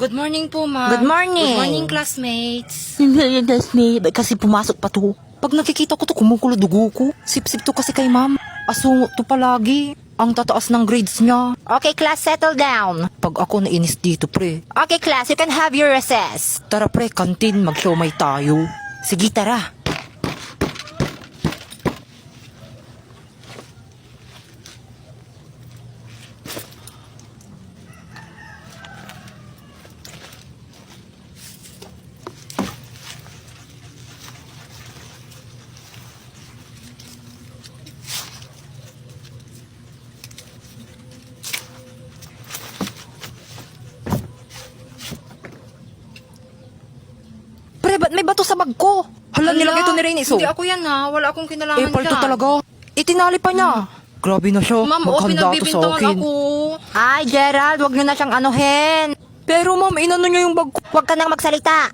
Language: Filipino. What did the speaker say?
Good morning po, ma'am. Good morning. Good morning, classmates. Hindi, that's me. Kasi pumasok pa to. Pag nakikita ko to, kumukulo dugo ko. Sip-sip to kasi kay ma'am. Asungo to palagi. Ang tataas ng grades niya. Okay, class, settle down. Pag ako nainis dito, pre. Okay, class, you can have your recess. Tara, pre, kantin. Mag-siomay tayo. Sige, tara. Pre, ba't may bato sa bag ko? Hala, nilagay to ni Rainis, oh. Hindi ako yan, ha. Wala akong kinalaman Eh, palto dyan. talaga. Itinali pa niya. Grabe na siya. Ma'am, Maghanda to sa pinagbibintangan akin. ako. Ay, Gerald, wag nyo na siyang anuhin. Pero ma'am, inano niya yung bag ko. Huwag ka nang magsalita.